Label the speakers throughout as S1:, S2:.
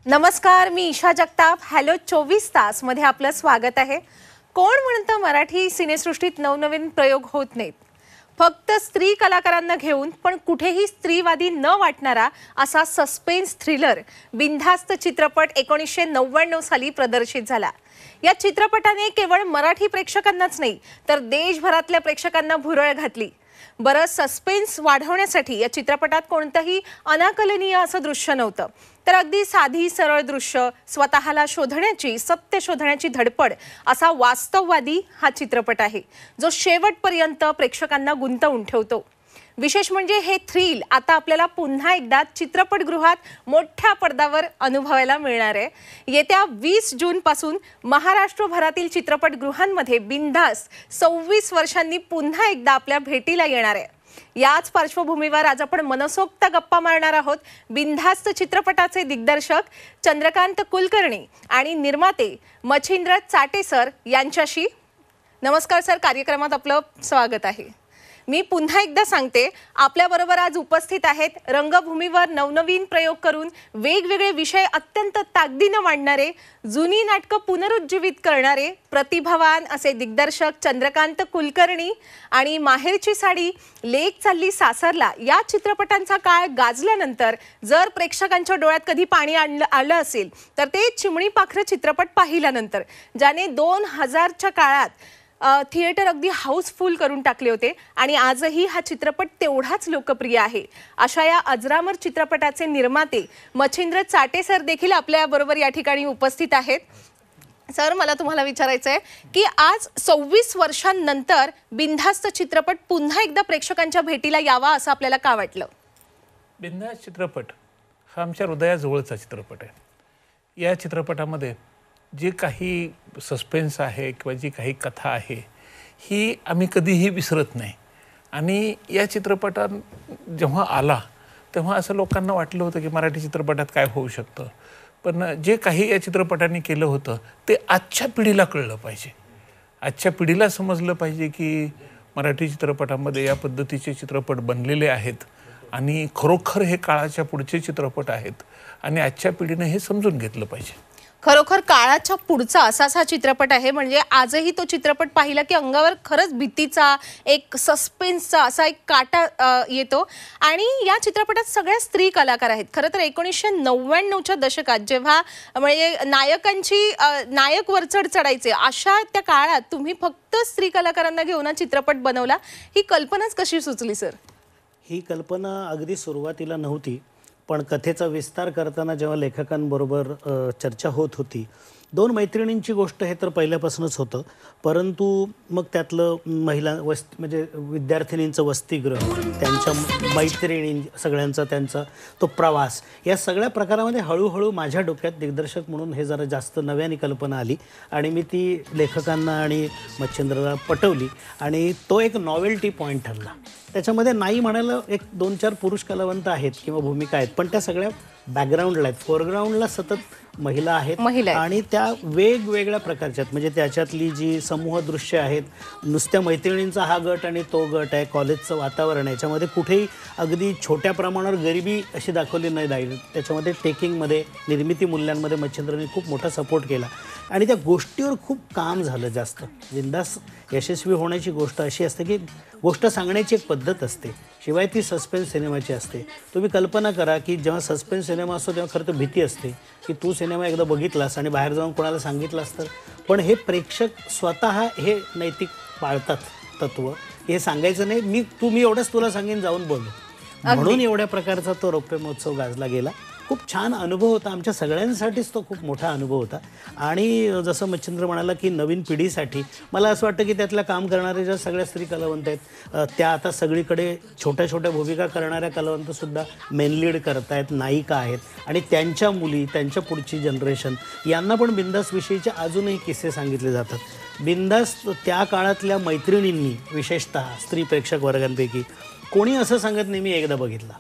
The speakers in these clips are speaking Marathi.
S1: नमस्कार, मी ईशा जगताप. हॅलो 24 तास मध्ये आपलं स्वागत आहे. कोण म्हणतं मराठी सिनेसृष्टीत नवनवीन प्रयोग होत नाहीत? फक्त स्त्री कलाकारांना घेऊन पण कुठेही स्त्रीवादी न वाटणारा असा सस्पेन्स थ्रिलर बिनधास्त चित्रपट 1999 साली प्रदर्शित झाला. या चित्रपटाने केवळ मराठी प्रेक्षकांनाच नाही तर देशभरातल्या प्रेक्षकांना भुरळ घातली. बरं, सस्पेन्स वाढवण्यासाठी या चित्रपटात कोणतंही अनाकलनीय असं दृश्य नव्हतं, तर अगदी साधी सरळ दृश्य, स्वतःला शोधण्याची, सत्य शोधण्याची धडपड असा वास्तववादी हा चित्रपट आहे, जो शेवटपर्यंत प्रेक्षकांना गुंतवून ठेवतो. विशेष म्हणजे हे थ्रिल आता आपल्याला पुन्हा एकदा चित्रपटगृहात मोठ्या पडद्यावर अनुभवायला मिळणार आहे. येत्या 20 जून पासून महाराष्ट्रभरातील चित्रपटगृहांमध्ये बिनधास्त 26 वर्षांनी पुन्हा एकदा आपल्या भेटीला येणार आहे. याच पार्श्वभूमीवर आज आपण मनसोक्त गप्पा मारणार आहोत बिनधास्त चित्रपटाचे दिग्दर्शक चंद्रकांत कुलकर्णी आणि निर्माते मच्छिंद्र चाटे सर यांच्याशी. नमस्कार सर, कार्यक्रमात आपलं स्वागत आहे. मी पुन्हा एकदा सांगते, आपल्याबरोबर आज उपस्थित आहेत रंगभूमीवर नवनवीन प्रयोग करून वेगवेगळे विषय अत्यंत ताकदीने मांडणारे, जुनी नाटकं पुनरुज्जीवित करणारे प्रतिभावान असे दिग्दर्शक चंद्रकांत कुलकर्णी आणि माहेरची साडी, लेक चालली सासरला या चित्रपटांचा काळ गाजल्यानंतर जर प्रेक्षकांच्या डोळ्यात कधी पाणी आलं असेल तर ते चिमणी पाखरं चित्रपट पाहिल्यानंतर, ज्याने 2000च्या काळात थिएटर अगदी हाऊसफुल करून टाकले होते आणि आजही हा चित्रपट तेवढाच लोकप्रिय आहे. अशा या अजरामर चित्रपटाचे निर्माते मच्छिंद्र चाटे सर देखील आपल्या बरोबर या ठिकाणी उपस्थित आहेत. सर, मला तुम्हाला विचारायचं आहे की आज 26 वर्षांनंतर बिनधास्त चित्रपट पुन्हा एकदा प्रेक्षकांच्या भेटीला यावा असं आपल्याला का वाटलं?
S2: बिनधास्त चित्रपट हा आमच्या हृदयाजवळचा चित्रपट आहे. या चित्रपटामध्ये जे काही सस्पेन्स आहे किंवा जी काही कथा आहे ही आम्ही कधीही विसरत नाही. आणि या चित्रपटात जेव्हा आला तेव्हा असं लोकांना वाटलं होतं की मराठी चित्रपटात काय होऊ शकतं, पण जे काही या चित्रपटाने केलं होतं ते आजच्या पिढीला कळलं पाहिजे. आजच्या पिढीला समजलं पाहिजे की मराठी चित्रपटामध्ये या पद्धतीचे चित्रपट बनलेले आहेत आणि खरोखर हे काळाच्या पुढचे चित्रपट आहेत आणि आजच्या पिढीने हे समजून घेतलं पाहिजे.
S1: खरोखर काळाच्या पुढचा असाच हा चित्रपट आहे. म्हणजे आजही तो चित्रपट पाहिला की अंगावर खरंच भीतीचा, एक सस्पेन्सचा असा एक काटा येतो. आणि या चित्रपटात सगळ्या स्त्री कलाकार आहेत. खरं तर 1999च्या दशकात जेव्हा म्हणजे नायक वरचढ चढायचे अशा त्या काळात तुम्ही फक्त स्त्री कलाकारांना घेऊन हा चित्रपट बनवला. ही कल्पनाच कशी सुचली सर?
S3: ही कल्पना अगदी सुरुवातीला नव्हती, पण कथेचा विस्तार करताना जेव्हा लेखकांबरोबर चर्चा होत होती, 2 मैत्रिणींची गोष्ट हे तर पहिल्यापासूनच होतं, परंतु मग त्यातलं महिला म्हणजे विद्यार्थिनींचं वसतिगृह, त्यांच्या मैत्रिणी सगळ्यांचा त्यांचा तो प्रवास, या सगळ्या प्रकारामध्ये हळूहळू माझ्या डोक्यात दिग्दर्शक म्हणून हे जरा जास्त नव्याने कल्पना आली आणि मी ती लेखकांना आणि मच्छिंद्रला पटवली आणि तो एक नॉवेल्टी पॉईंट ठरला. त्याच्यामध्ये नाही म्हणायला एक 2-4 पुरुष कलावंत आहेत किंवा भूमिका आहेत, पण त्या सगळ्या बॅकग्राऊंडला आहेत. फोरग्राऊंडला सतत महिला आहेत आणि त्या वेगवेगळ्या प्रकारच्या आहेत. म्हणजे त्याच्यातली जी समूह दृश्य आहेत, नुसत्या मैत्रिणींचा हा गट आणि तो गट आहे, कॉलेजचं वातावरण आहे, याच्यामध्ये कुठेही अगदी छोट्या प्रमाणावर गरिबी अशी दाखवली नाही जाईल. त्याच्यामध्ये टेकिंगमध्ये, निर्मिती मूल्यांमध्ये मच्छिंद्रने खूप मोठा सपोर्ट केला आणि त्या गोष्टीवर खूप काम झालं जास्त. बिनधास्त यशस्वी होण्याची गोष्ट अशी असते की गोष्ट सांगण्याची एक पद्धत असते, शिवाय ती सस्पेन्स सिनेमाची असते. तुम्ही कल्पना करा की जेव्हा सस्पेन्स सिनेमा असतो तेव्हा खरं तर भीती असते की तू सिनेमा एकदा बघितलास आणि बाहेर जाऊन कोणाला सांगितलास तर, पण हे प्रेक्षक स्वतः हे नैतिक पाळतात तत्त्व. हे सांगायचं नाही, मी एवढंच तुला सांगेन, जाऊन बघ. म्हणून एवढ्या प्रकारचा तो रौप्य महोत्सव गाजला गेला. खूप छान अनुभव होता, आमच्या सगळ्यांसाठीच तो खूप मोठा अनुभव होता. आणि जसं मच्छिंद्र म्हणाला की नवीन पिढीसाठी मला असं वाटतं की त्यातल्या काम करणारे ज्या सगळ्या स्त्री कलावंत आहेत त्या आता सगळीकडे छोट्या छोट्या भूमिका करणाऱ्या कलावंतसुद्धा मेन लीड करत आहेत, नायिका आहेत आणि त्यांच्या मुली, त्यांच्या पुढची जनरेशन यांना पण बिनधास्त विषयीचे अजूनही किस्से सांगितले जातात. बिनधास्त त्या काळातल्या मैत्रिणींनी, विशेषतः स्त्री प्रेक्षक वर्गांपैकी कोणी असं सांगत नाही मी एकदा बघितला,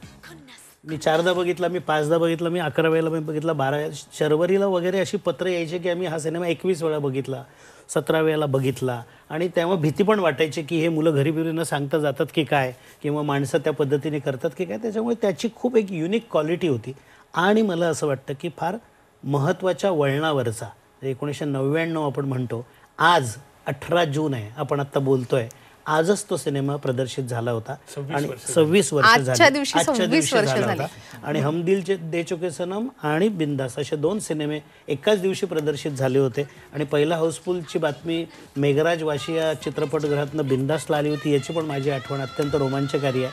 S3: मी 4दा बघितला, मी 5दा बघितला, मी 11 वेळेला मी बघितला, 12 शर्वरीला वगैरे अशी पत्र यायची की आम्ही हा सिनेमा 21 वेळा बघितला, 17 वेळेला बघितला. आणि तेव्हा भीती पण वाटायची की हे मुलं घरी बिरी न सांगता जातात की काय, किंवा माणसं त्या पद्धतीने करतात की काय. त्याच्यामुळे त्याची खूप एक युनिक क्वालिटी होती आणि मला असं वाटतं की फार महत्त्वाच्या वळणावरचा 1999 आपण म्हणतो, आज 18 जून आहे, आपण आता बोलतोय, आजच तो सिनेमा प्रदर्शित झाला होता आणि 26 वर्ष झाली.
S1: आजच्या दिवशी
S3: आजच्या
S1: 26
S3: दिवशी
S1: वर्ष
S3: झाला
S1: झाली.
S3: होता. आणि हम दिल दे चुके सनम आणि बिंदास असे 2 सिनेमे एकाच दिवशी प्रदर्शित झाले होते. आणि पहिला हाऊसफुलची बातमी मेघराज वाशी या चित्रपटगृहातनं बिंदासला आली होती, याची पण माझी आठवण अत्यंत रोमांचकारी आहे.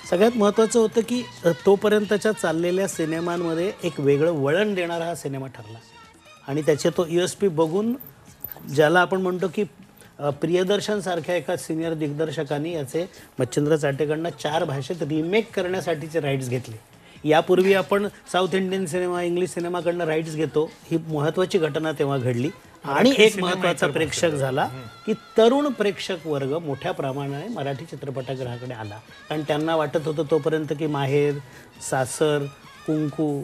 S3: सगळ्यात महत्त्वाचं होतं की तोपर्यंतच्या चाललेल्या सिनेमांमध्ये एक वेगळं वळण देणारा हा सिनेमा ठरला आणि त्याचे तो USP बघून ज्याला आपण म्हणतो की प्रियदर्शन सारख्या एका सिनियर दिग्दर्शकांनी याचे मच्छिंद्र चाटेकडनं 4 भाषेत रिमेक करण्यासाठीचे राईट्स घेतले. यापूर्वी आपण साऊथ इंडियन सिनेमा, इंग्लिश सिनेमाकडनं राईट्स घेतो, ही महत्त्वाची घटना तेव्हा घडली. आणि एक महत्त्वाचा प्रेक्षक झाला की तरुण प्रेक्षक वर्ग मोठ्या प्रमाणाने मराठी चित्रपटगृहाकडे आला. कारण त्यांना वाटत होतं तोपर्यंत की माहेर, सासर, कुंकू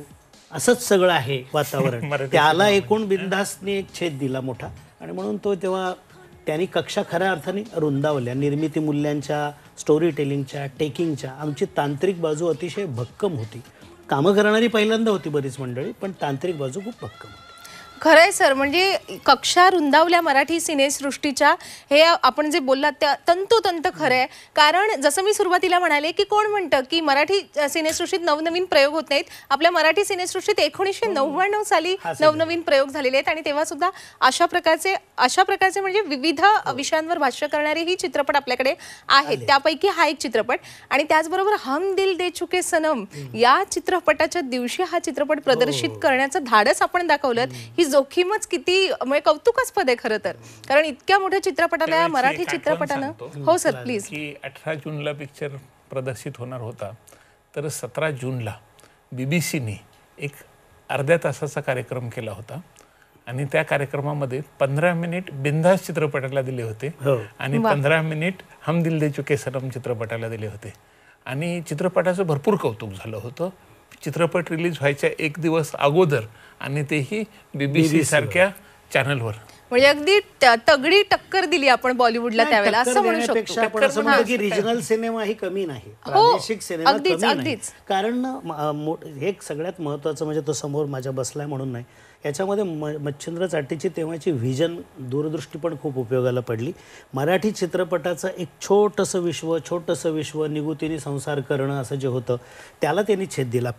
S3: असंच सगळं आहे वातावरण. त्याला एकूण बिनधास्तने एक छेद दिला मोठा. आणि म्हणून तो तेव्हा त्यांनी कक्षा खऱ्या अर्थाने रुंदावल्या. निर्मिती मूल्यांच्या, स्टोरी टेलिंगच्या, टेकिंगच्या. आमची तांत्रिक बाजू अतिशय भक्कम होती. कामं करणारी पहिल्यांदा होती बरीच मंडळी, पण तांत्रिक बाजू खूप भक्कम होती.
S1: खरंय सर, म्हणजे कक्षा रुंदावल्या मराठी सिनेसृष्टीच्या, हे आपण जे बोललात त्या तंतोतंत खरं आहे. कारण जसं मी सुरुवातीला म्हणाले की कोण म्हणतं की मराठी सिनेसृष्टीत नवनवीन प्रयोग होत नाहीत. आपल्या मराठी सिनेसृष्टीत 1999 साली नवनवीन प्रयोग झालेले आहेत आणि तेव्हा सुद्धा अशा प्रकारचे म्हणजे विविध विषयांवर भाष्य करणारे ही चित्रपट आपल्याकडे आहेत. त्यापैकी हा एक चित्रपट. आणि त्याचबरोबर हम दिल दे चुके सनम या चित्रपटाच्या दिवशी हा चित्रपट प्रदर्शित करण्याचं धाडस आपण दाखवलं. ही जोखीमच किती म्हणजे कौतुकास्पद आहे खरं तर. कारण इतक्या मोठ्या चित्रपटाला, मराठी चित्रपटानं. हो सर प्लीज.
S2: की 18 जूनला पिक्चर प्रदर्शित होणार होता, तर 17 जूनला BBCने एक अर्ध्या तासाचा कार्यक्रम केला होता आणि त्या कार्यक्रमामध्ये 15 मिनिट बिंदास चित्रपटाला दिले होते आणि 15 मिनिट हम दिल दे चुके सनम चित्रपटाला दिले होते. आणि चित्रपटाचं भरपूर कौतुक झालं होतं. चित्रपट रिलीज व्हायच्या 1 दिवस अगोदर, आणि तेही BBC सारख्या चॅनलवर.
S1: म्हणजे अगदी तगडी टक्कर दिली आपण बॉलिवूडला त्यावेळेला असं म्हणू शकतो.
S3: आपण असं म्हणतो की रिजनल सिनेमा ही कमी नाही, प्रादेशिक सिनेमा कमी नाही. कारण हे सगळ्यात महत्त्वाचं म्हणजे तो समोर माझ्या बसलाय म्हणून नाही, याच्यामध्ये मच्छिंद्र चाटेची तेव्हाची व्हिजन, दूरदृष्टी पण खूप उपयोगाला पडली. मराठी चित्रपटाचं एक छोटंसं विश्व निगुतीने संसार करणं असं जे होतं त्याला त्यांनी छेद दिला.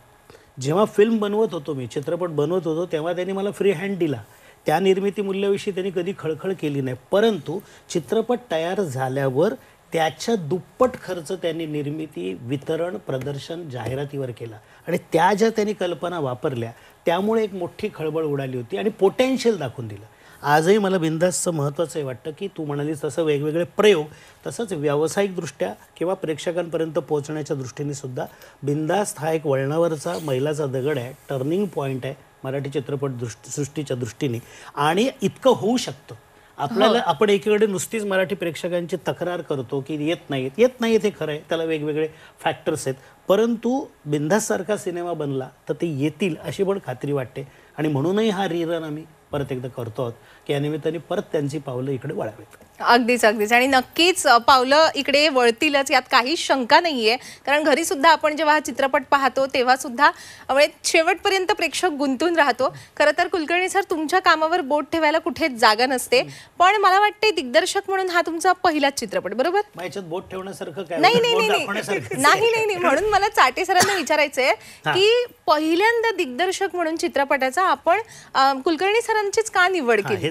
S3: जेव्हा फिल्म बनवत होतो मी, चित्रपट बनवत होतो, तेव्हा त्यांनी मला फ्री हँड दिला. त्या निर्मिती मूल्याविषयी त्यांनी कधी खळखळ केली नाही. परंतु चित्रपट तयार झाल्यावर त्याच्या दुप्पट खर्च त्यांनी निर्मिती, वितरण, प्रदर्शन, जाहिरातीवर केला. आणि त्या ज्या त्यांनी कल्पना वापरल्या त्यामुळे एक मोठी खळबळ उडाली होती आणि पोटेन्शियल दाखवून दिलं. आजही मला बिंदासचं महत्त्वाचं हे वाटतं की तू म्हणालीस तसं वेगवेगळे प्रयोग, तसंच व्यावसायिकदृष्ट्या किंवा प्रेक्षकांपर्यंत पोहोचण्याच्या दृष्टीने सुद्धा बिंदास्त हा एक वळणावरचा मैलाचा दगड आहे, टर्निंग पॉईंट आहे मराठी चित्रपट सृष्टीच्या दृष्टीने. आणि इतकं होऊ शकतं. आपल्याला आपण एकीकडे नुसतीच मराठी प्रेक्षकांची तक्रार करतो की येत नाहीत हे खरं आहे, त्याला वेगवेगळे फॅक्टर्स आहेत. परंतु बिंदाससारखा सिनेमा बनला तर ते येतील अशी पण खात्री वाटते. आणि म्हणूनही हा रिरन आम्ही परत एकदा करतो आहोत की या निमित्ताने परत त्यांची पावलं इकडे वळावेत.
S1: अगदीच. आणि नक्कीच पावलं इकडे वळतीलच, यात काही शंका नाहीये. कारण घरी सुद्धा आपण जेव्हा हा चित्रपट पाहतो तेव्हा सुद्धा शेवटपर्यंत प्रेक्षक गुंतून राहतो. खरं तर कुलकर्णी सर, तुमच्या कामावर बोट ठेवायला कुठेच जागा नसते, पण मला वाटते दिग्दर्शक म्हणून हा तुमचा पहिलाच चित्रपट, बरोबर?
S3: माझ्यात बोट ठेवण्यासारखं काय
S1: नाही. म्हणून मला चाटे सरांना विचारायचंय की पहिल्यांदा दिग्दर्शक म्हणून चित्रपटाचा आपण कुलकर्णी सरांचीच का निवड केली?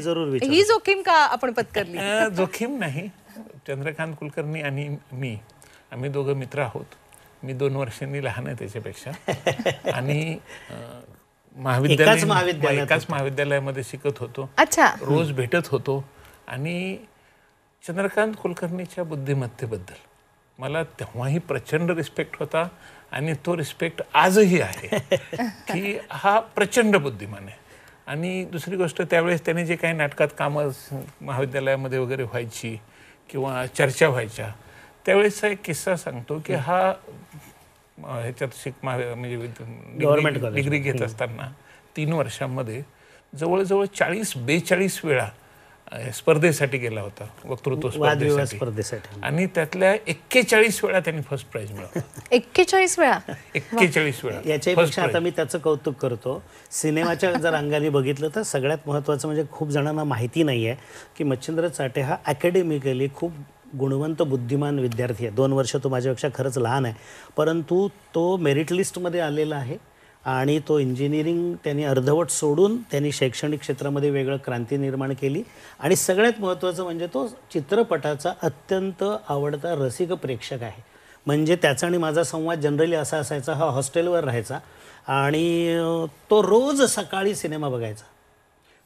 S1: ही जोखीम का आपण पत्करली?
S2: जोखीम नाही. चंद्रकांत कुलकर्णी आणि मी, आम्ही दोघं मित्र आहोत. मी 2 वर्षांनी लहान आहे त्याच्यापेक्षा. आणि एकाच महाविद्यालयामध्ये शिकत होतो.
S1: अच्छा.
S2: रोज भेटत होतो. आणि चंद्रकांत कुलकर्णीच्या बुद्धिमत्तेबद्दल मला तेव्हाही प्रचंड रिस्पेक्ट होता आणि तो रिस्पेक्ट आजही आहे की हा प्रचंड बुद्धिमान आहे. आणि दुसरी गोष्ट, त्यावेळेस त्याने जे काही नाटकात कामं महाविद्यालयामध्ये वगैरे व्हायची किंवा चर्चा व्हायच्या, त्यावेळेसचा एक किस्सा सांगतो की हा ह्याच्यात म्हणजे डिग्री घेत असताना 3 वर्षांमध्ये जवळजवळ 40-42 वेळा स्पर्धेसाठी गेला होता, वक्तृत्व
S3: वादविवाद
S2: स्पर्धेसाठी.
S3: स्पर्धेसाठी.
S2: आणि त्यातल्या 41 वेळा त्यांनी फर्स्ट प्राइज मिळवलं.
S1: 41 वेळा
S2: 41 वेळा
S3: याच्यापेक्षा आता मी त्याचं कौतुक करतो. सिनेमाच्या जर अंगाने बघितलं तर सगळ्यात महत्त्वाचं म्हणजे खूप जणांना माहिती नाही आहे की मच्छिंद्र चाटे हा अकॅडमिकली खूप गुणवंत बुद्धिमान विद्यार्थी आहे. 2 वर्ष तो माझ्यापेक्षा खरंच लहान आहे, परंतु तो मेरिट लिस्टमध्ये आलेला आहे आणि तो इंजिनिअरिंग त्यांनी अर्धवट सोडून त्यांनी शैक्षणिक क्षेत्रामध्ये वेगळं क्रांती निर्माण केली. आणि सगळ्यात महत्त्वाचं म्हणजे तो चित्रपटाचा अत्यंत आवडता रसिक प्रेक्षक आहे. म्हणजे त्याचा आणि माझा संवाद जनरली असा असायचा, हा हॉस्टेलवर राहायचा आणि तो रोज सकाळी सिनेमा बघायचा.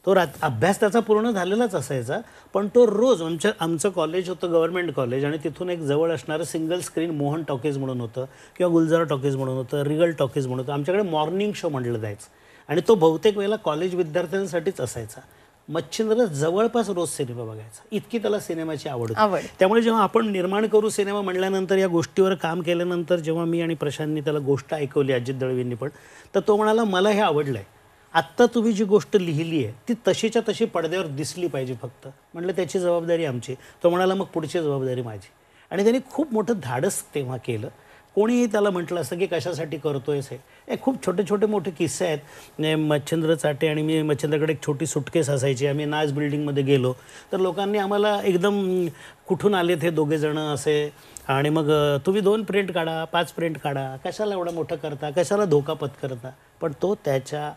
S3: तो अभ्यास त्याचा पूर्ण झालेलाच असायचा, पण तो रोज आमचं कॉलेज होतं गव्हर्नमेंट कॉलेज आणि तिथून एक जवळ असणारं सिंगल स्क्रीन मोहन टॉकीज म्हणून होतं किंवा गुलजार टॉकीज म्हणून होतं, रिगल टॉकीज म्हणून होतं. आमच्याकडे मॉर्निंग शो म्हटलं जायचं आणि तो बहुतेक वेळेला कॉलेज विद्यार्थ्यांसाठीच असायचा. मच्छिंद्र जवळपास रोज सिनेमा बघायचा, इतकी त्याला सिनेमाची आवड होती. त्यामुळे जेव्हा आपण निर्माण करू सिनेमा म्हणल्यानंतर, या गोष्टीवर काम केल्यानंतर, जेव्हा मी आणि प्रशांतनी त्याला गोष्ट ऐकवली, अजित दळवींनी पण, तर तो म्हणाला मला हे आवडलं आहे, आत्ता तुम्ही जी गोष्ट लिहिली आहे ती तशीच्या तशी पडद्यावर दिसली पाहिजे फक्त. म्हटलं त्याची जबाबदारी आमची. तो म्हणाला मग पुढची जबाबदारी माझी. आणि त्यांनी खूप मोठं धाडस तेव्हा केलं. कोणीही त्याला म्हटलं असतं की कशासाठी करतोयस हे. खूप छोटे छोटे मोठे किस्से आहेत. मच्छिंद्र चाटे आणि मी, मच्छिंद्रकडे एक छोटी सुटकेस असायची. आम्ही नाच बिल्डिंगमध्ये गेलो तर लोकांनी आम्हाला एकदम कुठून आलेत हे दोघे जण असे, आणि मग तुम्ही 2 प्रिंट काढा, 5 प्रिंट काढा, कशाला एवढं मोठं करता, कशाला धोका पत्करता. पण तो त्याच्या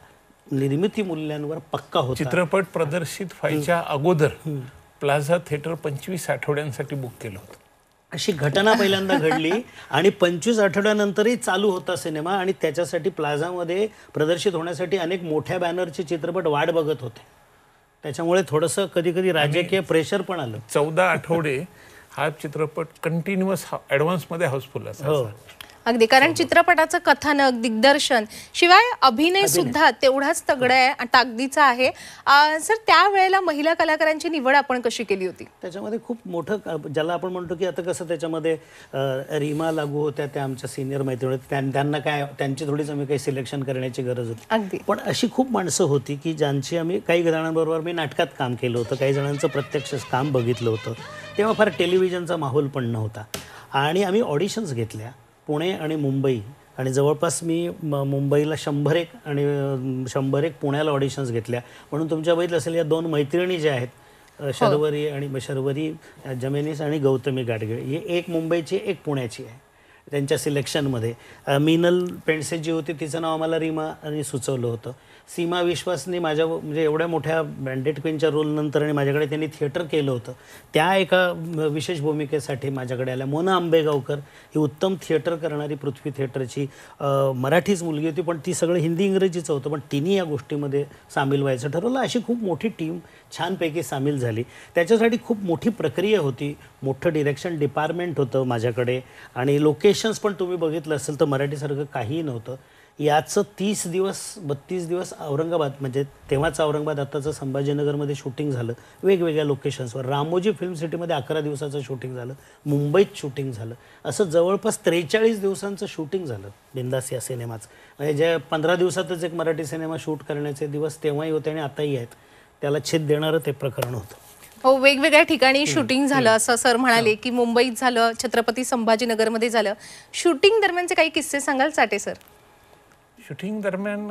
S3: निर्मिती मूल्यांवर पक्का होता.
S2: चित्रपट प्रदर्शित व्हायच्या अगोदर प्लाझा थिएटर 25 आठवड्यांसाठी बुक केलं होतं.
S3: अशी घटना पहिल्यांदा घडली आणि 25 आठवड्यानंतरही चालू होता सिनेमा. आणि त्याच्यासाठी प्लाझामध्ये प्रदर्शित होण्यासाठी अनेक मोठ्या बॅनरचे चित्रपट वाट बघत होते. त्याच्यामुळे थोडंसं कधी कधी राजकीय प्रेशर पण आलं.
S2: 14 आठवडे हा चित्रपट कंटिन्युअस ॲडव्हान्समध्ये हाऊसफुल असायचा.
S1: अगदी, कारण चित्रपटाचं कथानक, दिग्दर्शन, शिवाय अभिनय सुद्धा तेवढाच तगडा आहे, ताकदीचा आहे. सर, त्यावेळेला महिला कलाकारांची निवड आपण कशी केली होती?
S3: त्याच्यामध्ये खूप मोठं, ज्याला आपण म्हणतो की आता कसं त्याच्यामध्ये रीमा लागू होत्या, त्या आमच्या सिनियर मैत्रिणी, त्यांना काय, त्यांची थोडीच आम्ही काही सिलेक्शन करण्याची गरज होती.
S1: अगदी.
S3: पण अशी खूप माणसं होती की ज्यांची आम्ही, काही जणांबरोबर मी नाटकात काम केलं होतं, काही जणांचं प्रत्यक्ष काम बघितलं होतं. तेव्हा फार टेलिव्हिजनचा माहोल पण नव्हता आणि आम्ही ऑडिशन्स घेतल्या पुणे आणि मुंबई. आणि जवळपास मी मुंबईला 101 आणि 101 पुण्याला ऑडिशन्स घेतल्या. म्हणून तुमच्या बघितलं असेल या 2 मैत्रिणी ज्या आहेत, शर्वरी जमेनीस आणि गौतमी गाडगीळ, ही एक मुंबईची एक पुण्याची आहे. त्यांच्या सिलेक्शनमध्ये मीनल पेंडसे जी होती तिचं नाव आम्हाला रीमाने सुचवलं होतं. सीमा विश्वासने माझ्या, म्हणजे एवढ्या मोठ्या बँडेट क्वीनच्या रोलनंतर आणि माझ्याकडे त्यांनी थिएटर केलं होतं, त्या एका विशेष भूमिकेसाठी माझ्याकडे आल्या. मोना आंबेगावकर ही उत्तम थिएटर करणारी पृथ्वी थिएटरची मराठीच मुलगी होती, पण ती सगळं हिंदी इंग्रजीचं होतं, पण तिने या गोष्टीमध्ये सामील व्हायचं ठरवलं. अशी खूप मोठी टीम छानपैकी सामील झाली. त्याच्यासाठी खूप मोठी प्रक्रिया होती, मोठं डिरेक्शन डिपार्टमेंट होतं माझ्याकडे आणि लोकेशन्स पण तुम्ही बघितलं असेल तर मराठीसारखं काहीही नव्हतं. याचं 30 दिवस 32 दिवस औरंगाबाद, म्हणजे तेव्हाचं औरंगाबाद, आत्ताचं संभाजीनगरमध्ये शूटिंग झालं, वेगवेगळ्या लोकेशन्सवर. रामोजी फिल्म सिटीमध्ये 11 दिवसाचं शूटिंग झालं, मुंबईत शूटिंग झालं. असं जवळपास 43 दिवसांचं शूटिंग झालं बिंदास या सिनेमाचं. म्हणजे जे 15 दिवसातच एक मराठी सिनेमा शूट करण्याचे दिवस तेव्हाही होते आणि आताही आहेत. त्याला छेद देणारं ते प्रकरण होतं.
S1: हो, वेगवेगळ्या ठिकाणी शूटिंग झालं असं सर म्हणाले की मुंबईत झालं, छत्रपती संभाजीनगरमध्ये झालं. शूटिंग दरम्यानचे काही किस्से सांगाल चाटे सर?
S2: शूटिंग दरम्यान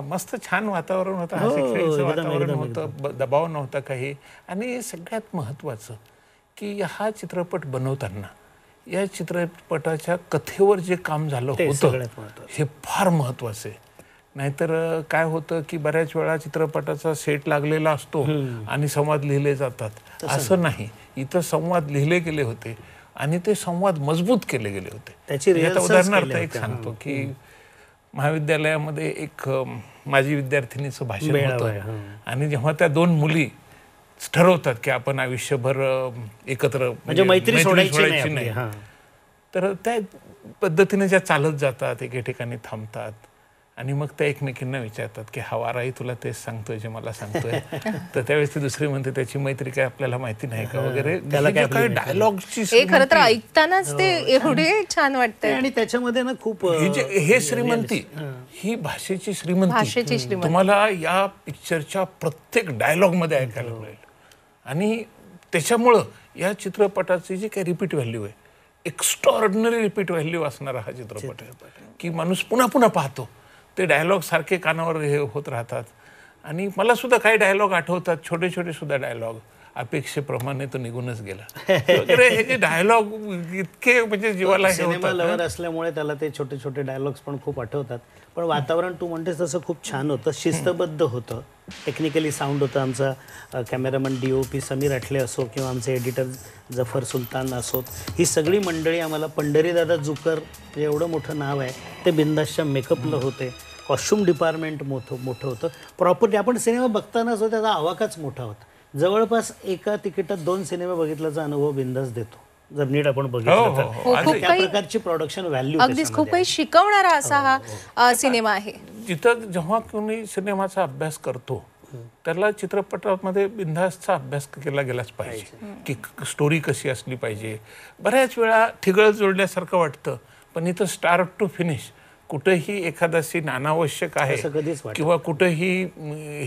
S2: मस्त छान वातावरण होतं, हसखेळीचं वातावरण होतं, दबाव नव्हता काही. आणि सगळ्यात महत्त्वाचं की हा चित्रपट बनवताना या चित्रपटाच्या कथेवर जे काम झालं होतं हे फार महत्त्वाचं आहे. नाहीतर काय होतं की बऱ्याच वेळा चित्रपटाचा सेट लागलेला असतो आणि संवाद लिहिले जातात, असं नाही. इथं संवाद लिहिले गेले होते आणि ते संवाद मजबूत केले गेले होते. याचं उदाहरणार्थ एक सांगतो की महाविद्यालयामध्ये एक माझी विद्यार्थिनीचं भाषण होतं आणि जेव्हा त्या 2 मुली ठरवतात की आपण आयुष्यभर एकत्र, म्हणजे मैत्री सोडायची नाही, तर त्या पद्धतीने ज्या चालत जातात, एके ठिकाणी थांबतात आणि मग त्या एकमेकींना विचारतात की हा वाराही तुला तेच सांगतोय जे मला सांगतोय. तर त्यावेळेस ती दुसरी म्हणते त्याची मैत्री काय आपल्याला माहिती नाही का वगैरे. काही डायलॉगची
S1: खरं तर ऐकतानाच ते एवढे छान वाटतंय.
S3: आणि त्याच्यामध्ये ना खूप
S2: हे श्रीमंती, ही भाषेची श्रीमंती तुम्हाला या पिक्चरच्या प्रत्येक डायलॉग मध्ये ऐकायला मिळेल. आणि त्याच्यामुळं या चित्रपटाची जी काही रिपीट व्हॅल्यू आहे, एक्स्ट्रॉर्डिनरी रिपीट व्हॅल्यू असणारा हा चित्रपट आहे की माणूस पुन्हा पुन्हा पाहतो. ते डायलॉग सारखे कानावर हे होत राहतात. आणि मला सुद्धा काही डायलॉग आठवतात, छोटे छोटे सुद्धा डायलॉग, अपेक्षेप्रमाणे तो निघूनच गेला वगैरे. हे जे डायलॉग इतके म्हणजे जीवाला हे
S3: सिनेमा
S2: होतात.
S3: लवर असल्यामुळे त्याला ते छोटे छोटे डायलॉग्स पण खूप आठवतात. पण वातावरण तू म्हणतेस तसं खूप छान होतं, शिस्तबद्ध होतं, टेक्निकली साऊंड होतं. आमचा कॅमेरामन DOP समीर अठले असो किंवा आमचे एडिटर जफर सुलतान असोत, ही सगळी मंडळी आम्हाला, पंढरीदादा जुकर जे एवढं मोठं नाव आहे ते बिंदासच्या मेकअपला होते. कॉस्ट्युम डिपार्टमेंट मोठं होतं. प्रॉपर्टी आपण सिनेमा बघतानाच हो त्याचा आवाकाच मोठा होता. जवळपास एका तिकिटात 2 सिनेमे बघितल्याचा अनुभव बिंदास देतो जर नीट आपण बघितलं तर.
S1: खूप
S3: त्या प्रकारची प्रोडक्शन व्हॅल्यू
S1: अगदीच खूप काही शिकवणारा असा हा सिनेमा आहे.
S2: जिथं जेव्हा कोणी सिनेमाचा अभ्यास करतो त्याला चित्रपटामध्ये बिनधास्तचा अभ्यास केला गेलाच पाहिजे की स्टोरी कशी असली पाहिजे. बऱ्याच वेळा ठिगळ जोडल्यासारखं वाटतं, पण इथं स्टार्ट टू फिनिश कुठेही एखादा सीन अनावश्यक आहे किंवा कुठेही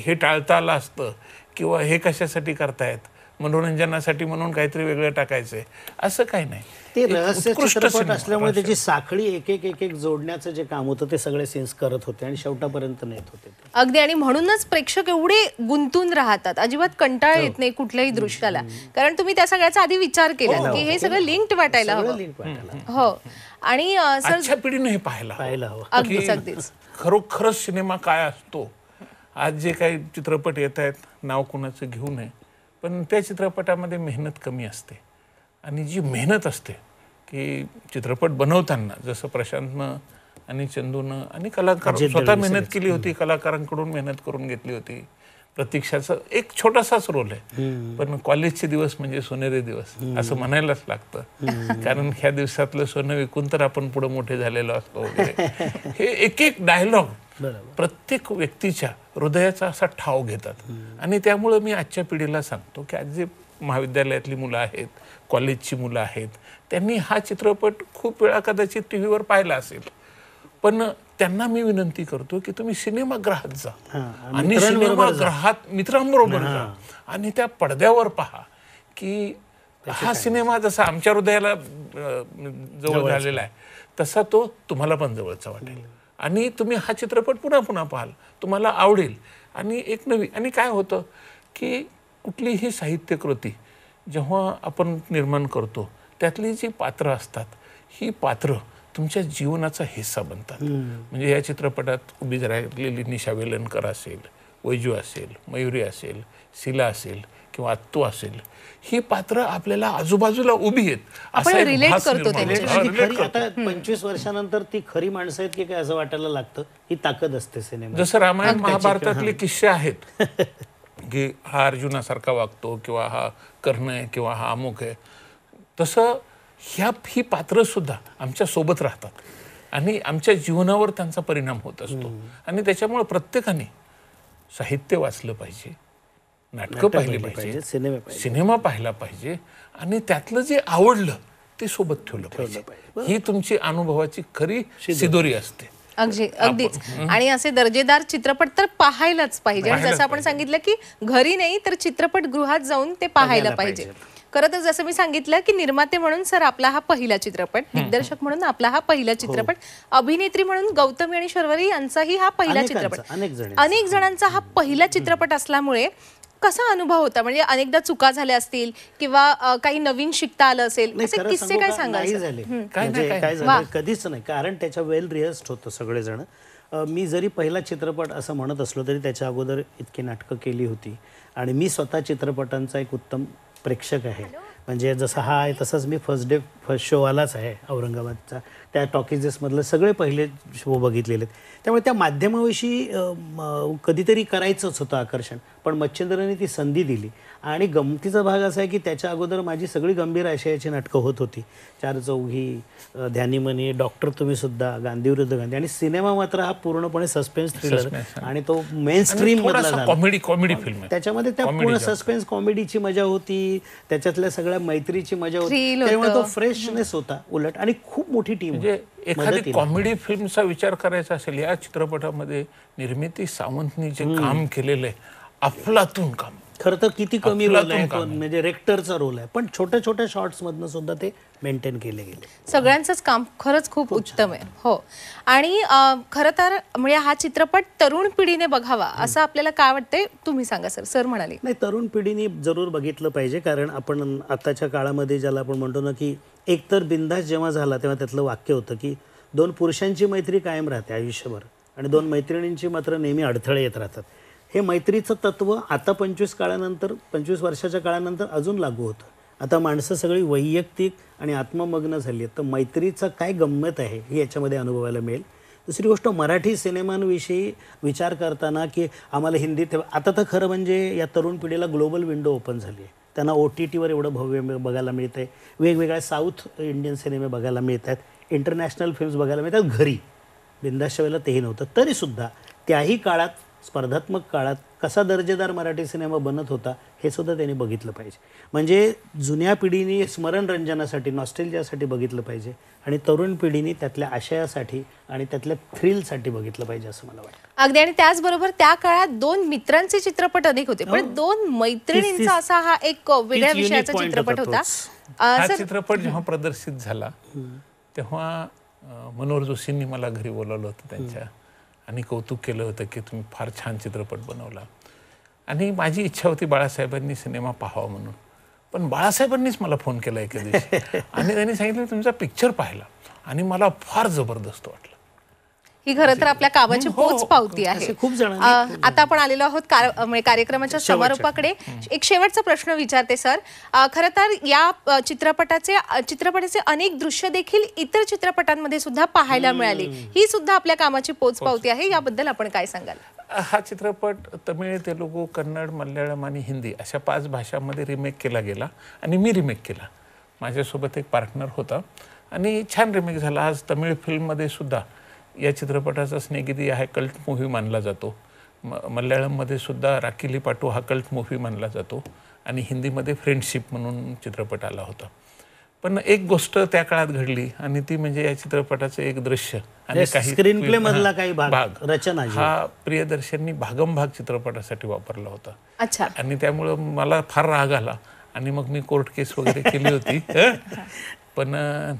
S2: हे टाळता आलं असतं किंवा हे कशासाठी करतायत, मनोरंजनासाठी म्हणून काहीतरी वेगळं टाकायचंय, असं काही नाही.
S3: ते रहस्य चित्रपट असल्यामुळे त्याची साखळी एक एक जोडण्याचं जे काम होतं ते सगळे सीन्स करत होते आणि शेवटापर्यंत नेत होते.
S1: अगदी, आणि म्हणूनच प्रेक्षक एवढे गुंतून राहतात, अजिबात कंटाळा येत नाही कुठल्याही दृश्याला, कारण तुम्ही त्या सगळ्याचा आधी विचार केला की हे सगळं लिंक्ड वाटायला हवं. हो. आणि
S2: आजच्या पिढीने हे पाहायला हवं.
S1: अगदीच अगदीच
S2: खरोखरच सिनेमा काय असतो. आज जे काही चित्रपट येत आहेत, नाव कुणाचं घेऊ नये, पण त्या चित्रपटामध्ये मेहनत कमी असते. आणि जी मेहनत असते की चित्रपट बनवताना, जसं प्रशांतनं आणि चंदूनं आणि कलाकार स्वतः मेहनत केली होती, कलाकारांकडून मेहनत करून घेतली होती. प्रतीक्षाचा एक छोटासाच रोल आहे, पण कॉलेजचे दिवस म्हणजे सोनेरी दिवस असं म्हणायलाच लागतं, कारण ह्या दिवसातलं सोनं विकून तर आपण पुढे मोठे झालेलो असतो वगैरे. हे एक एक डायलॉग प्रत्येक व्यक्तीच्या हृदयाचा असा ठाव घेतात. आणि त्यामुळं मी आजच्या पिढीला सांगतो की आज जे महाविद्यालयातली मुलं आहेत, कॉलेजची मुलं आहेत, त्यांनी हा चित्रपट खूप वेळा कदाचित TV वर पाहिला असेल, पण त्यांना मी विनंती करतो की तुम्ही सिनेमागृहात जा आणि सिनेमागृहात मित्रांबरोबर जा आणि त्या पडद्यावर पहा की हा सिनेमा जसा आमच्या हृदयाला जवळ झालेला आहे तसा तो तुम्हाला पण जवळचा वाटेल. आणि तुम्ही हा चित्रपट पुन्हा पुन्हा पाहाल, तुम्हाला आवडेल. आणि एक नवी, आणि काय होतं की कुठलीही साहित्यकृती जेव्हा आपण निर्माण करतो त्यातली जी पात्र असतात, ही पात्र तुमच्या जीवनाचा हिस्सा बनतात. म्हणजे या चित्रपटात उभी राहिलेली निशा वेलणकर असेल, वैजू असेल, मयुरी असेल, शिला असेल किंवा आत्तू असेल, ही पात्र आपल्याला आजूबाजूला उभी आहेत,
S1: आपण रिलेट करतो
S3: त्यांच्याशी. आता 25 वर्षानंतर ती खरी माणसं आहेत की काय असं वाटायला लागतं. ही ताकद असते सिनेमा.
S2: जसं रामायण महाभारतातले किस्से आहेत की हा अर्जुनासारखा वागतो किंवा हा कर्ण आहे किंवा हा अमुक आहे, तसं ही पात्र सुद्धा आमच्या सोबत राहतात आणि आमच्या जीवनावर त्यांचा परिणाम होत असतो. आणि त्याच्यामुळे प्रत्येकाने साहित्य वाचलं पाहिजे, नाटकं पाहिली पाहिजे, सिनेमा पाहिला पाहिजे आणि त्यातलं जे आवडलं ते सोबत ठेवलं पाहिजे. ही तुमची अनुभवाची खरी शिदोरी असते.
S1: अगदीच. आणि असे दर्जेदार चित्रपट तर पाहायलाच पाहिजे. आणि जसं आपण सांगितलं की घरी नाही तर चित्रपटगृहात जाऊन ते पाहायला पाहिजे. खरं तर जसं मी सांगितलं की निर्माते म्हणून सर आपला हा पहिला चित्रपट, दिग्दर्शक म्हणून आपला हा पहिला चित्रपट, अभिनेत्री म्हणून गौतमी आणि शर्वरी यांचाही हा पहिला चित्रपट, अनेक जणांचा हा पहिला चित्रपट असल्यामुळे कसा अनुभव होता? म्हणजे अनेकदा चुका झाल्या असतील किंवा काही नवीन शिकता आलं असेल, असे किस्से काय सांगाल?
S3: काय झालं कधीच नाही, कारण त्याच्या वेल रिहर्स्ड होतं सगळेजण. मी जरी पहिला चित्रपट असं म्हणत असलो तरी त्याच्या अगोदर इतकी नाटकं केली होती आणि मी स्वतः चित्रपटांचा एक उत्तम प्रेक्षक आहे. म्हणजे जसा हा आहे तसाच मी फर्स्ट शो आलाच आहे औरंगाबादचा. त्या टॉकीजेसमधले सगळे पहिले शो बघितलेले. त्यामुळे त्या माध्यमाविषयी कधीतरी करायचंच होतं आकर्षण, पण मच्छिंद्रने ती संधी दिली. आणि गमतीचा भाग असा आहे की त्याच्या अगोदर माझी सगळी गंभीर आशयाची नाटकं होत होती. चार चौघी, ध्यानीमनी, डॉक्टर तुम्ही सुद्धा, गांधी विरुद्ध गांधी. आणि सिनेमा मात्र हा पूर्णपणे सस्पेन्स थ्रिलर आणि तो मेन स्ट्रीम मधला
S2: कॉमेडी फिल्म.
S3: त्याच्यामध्ये त्या पूर्ण सस्पेन्स कॉमेडीची मजा होती, त्याच्यातल्या सगळ्या मैत्रीची मजा होती. त्यामुळे तो फ्रेशनेस होता उलट, आणि खूप मोठी टीम.
S2: म्हणजे एखादी कॉमेडी फिल्मचा विचार करायचा असेल, या चित्रपटामध्ये निर्मिती सावंतनी जे काम केलेलं आहे, अफलातून काम.
S3: खरं तर किती कमी रोल आहे,
S2: काम आहे.
S3: म्हणजे रेक्टरचा रोल आहे, पण छोट्या छोट्या शॉर्ट्स मधनं सुद्धा ते मेंटेन केले गेले.
S1: सगळ्यांचंच काम खरंच खूप उत्तम आहे. हो. आणि खरं तर म्हणजे हा चित्रपट तरुण पिढीने बघावा असं आपल्याला काय वाटतंय, तुम्ही सांगा सर. सर म्हणाले.
S3: नाही, तरुण पिढीने जरूर बघितलं पाहिजे, कारण आपण आताच्या काळामध्ये ज्याला आपण म्हणतो ना की एकतर बिंदास जेव्हा झाला तेव्हा त्यातलं वाक्य होतं की 2 पुरुषांची मैत्री कायम राहते आयुष्यभर आणि 2 मैत्रिणींची मात्र नेहमी अडथळे येत राहतात. हे मैत्रीचं तत्व आता 25 वर्षाच्या काळानंतर अजून लागू होतं. आता माणसं सगळी वैयक्तिक आणि आत्ममग्न झाली आहेत, तर मैत्रीचं काय गंमत आहे हे याच्यामध्ये अनुभवायला मिळेल. दुसरी गोष्ट, मराठी सिनेमांविषयी विचार करताना की आम्हाला हिंदीत, आता तर खरं म्हणजे या तरुण पिढीला ग्लोबल विंडो ओपन झाली आहे. त्यांना OTTवर एवढं भव्य बघायला मिळतं आहे, वेगवेगळ्या साऊथ इंडियन सिनेमे बघायला मिळत आहेत, इंटरनॅशनल फिल्म्स बघायला मिळतात. घरी बिंदासच्या वेळेला तेही नव्हतं, तरीसुद्धा त्याही काळात, स्पर्धात्मक काळात कसा दर्जेदार मराठी सिनेमा बनत होता हे सुद्धा त्यांनी बघितलं पाहिजे. म्हणजे जुन्या पिढीने स्मरणरंजनासाठी, नॉस्टेल्जियासाठी बघितलं पाहिजे आणि तरुण पिढीने त्यातल्या आशयासाठी आणि त्यातल्या थ्रिलसाठी बघितलं पाहिजे असं मला वाटतं.
S1: अगदी. आणि त्याचबरोबर त्या काळात 2 मित्रांचे चित्रपट अनेक होते, पण 2 मैत्रिणींचा असा हा एक वेगळ्या विषयाचा चित्रपट होता.
S2: हा चित्रपट जेव्हा प्रदर्शित झाला तेव्हा मनोहर जोशींनी मला घरी बोलावलं होतं त्यांच्या आणि कौतुक केलं होतं की तुम्ही फार छान चित्रपट बनवला. आणि माझी इच्छा होती बाळासाहेबांनी सिनेमा पाहावा म्हणून, पण बाळासाहेबांनीच मला फोन केला एके दिवशी आणि त्यांनी सांगितलं तुमचा पिक्चर पाहिला आणि मला फार जबरदस्त वाटलं.
S1: ही खरं तर आपल्या कामाची पोच पावती आहे.
S3: खूप जण
S1: आता आपण आलेलो आहोत कार्यक्रमाच्या समारोपाकडे. एक शेवटचा प्रश्न विचारते सर. खरं तर या चित्रपटाचे अनेक दृश्य देखील इतर चित्रपटांमध्ये सुद्धा पाहायला मिळाली. ही सुद्धा आपल्या कामाची पोच पावती आहे. याबद्दल आपण काय सांगाल?
S2: हा चित्रपट तमिळ, तेलुगू, कन्नड, मल्याळम आणि हिंदी अशा 5 भाषांमध्ये रिमेक केला गेला आणि मी रिमेक केला. माझ्यासोबत एक पार्टनर होता आणि छान रिमेक झाला. आज तमिळ फिल्ममध्ये सुद्धा या चित्रपटाचा स्नेगिदी हा कल्ट मूव्ही मानला जातो. मल्याळममध्ये सुद्धा राकिली पाटू हा कल्ट मूव्ही मानला जातो आणि हिंदीमध्ये फ्रेंडशिप म्हणून चित्रपट आला होता. पण एक गोष्ट त्या काळात घडली आणि ती म्हणजे या चित्रपटाचं एक दृश्य आणि काही
S3: स्क्रीन प्ले मधला काही भाग रचना
S2: हा प्रियदर्शननी भागम भाग चित्रपटासाठी वापरला होता.
S1: अच्छा.
S2: आणि त्यामुळं मला फार राग आला आणि मग मी कोर्ट केस वगैरे केली होती. पण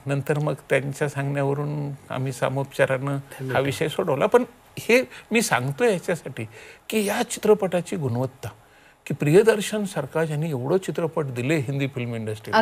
S2: नंतर मग त्यांच्या सांगण्यावरून आम्ही सामोपचारानं हा विषय सोडवला. पण हे मी सांगतोय याच्यासाठी की या चित्रपटाची गुणवत्ता, की प्रियदर्शन सारखा ज्यांनी एवढं चित्रपट दिले हिंदी फिल्म इंडस्ट्रीला,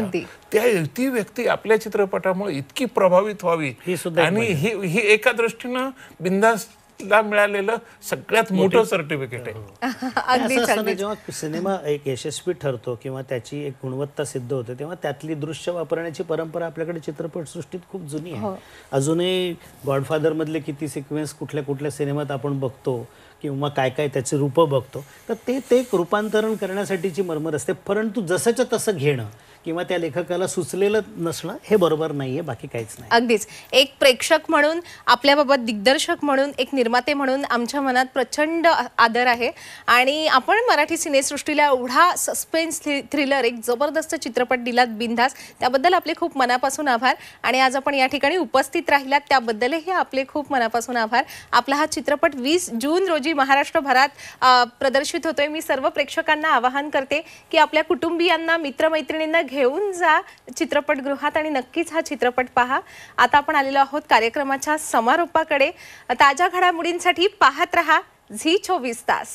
S2: ती व्यक्ती आपल्या चित्रपटामुळे इतकी प्रभावित व्हावी आणि ही एका दृष्टीनं बिंदासला मिळालेलं सगळ्यात मोठं सर्टिफिकेट आहे.
S3: जेव्हा सिनेमा एक यशस्वी ठरतो किंवा त्याची एक गुणवत्ता सिद्ध होते तेव्हा त्यातली दृश्य वापरण्याची परंपरा आपल्याकडे चित्रपट सृष्टीत खूप जुनी आहे. अजूनही गॉडफादर मधले किती सिक्वेन्स कुठल्या कुठल्या सिनेमात आपण बघतो किंवा काय काय त्याचे रूपं बघतो, तर ते एक रूपांतरण करण्यासाठीची मर्मर असते. परंतु जसंच्या तसं घेणं किंवा त्या लेखकाला सुचलेलं नसणं हे बरोबर नाहीये, बाकी काहीच नाही.
S1: अगदीच. एक प्रेक्षक म्हणून, आपल्याबाबत दिग्दर्शक म्हणून, एक निर्माते म्हणून आमच्या मनात प्रचंड आदर आहे आणि आपण मराठी सिनेसृष्टीला एवढा सस्पेन्स थ्रिलर, एक जबरदस्त चित्रपट दिलात बिंदास, त्याबद्दल आपले खूप मनापासून आभार. आणि आज आपण या ठिकाणी उपस्थित राहिलात त्याबद्दलही आपले खूप मनापासून आभार. आपला हा चित्रपट 20 जून रोजी महाराष्ट्रभरात प्रदर्शित होतोय. मी सर्व प्रेक्षकांना आवाहन करते की आपल्या कुटुंबियांना, मित्रमैत्रिणींना घेऊन जा चित्रपटगृहात आणि नक्कीच हा चित्रपट पहा. आता आपण आलेलो आहोत कार्यक्रमाच्या समारोपाकडे. ताज्या घडामोडींसाठी पाहत रहा झी 24 तास.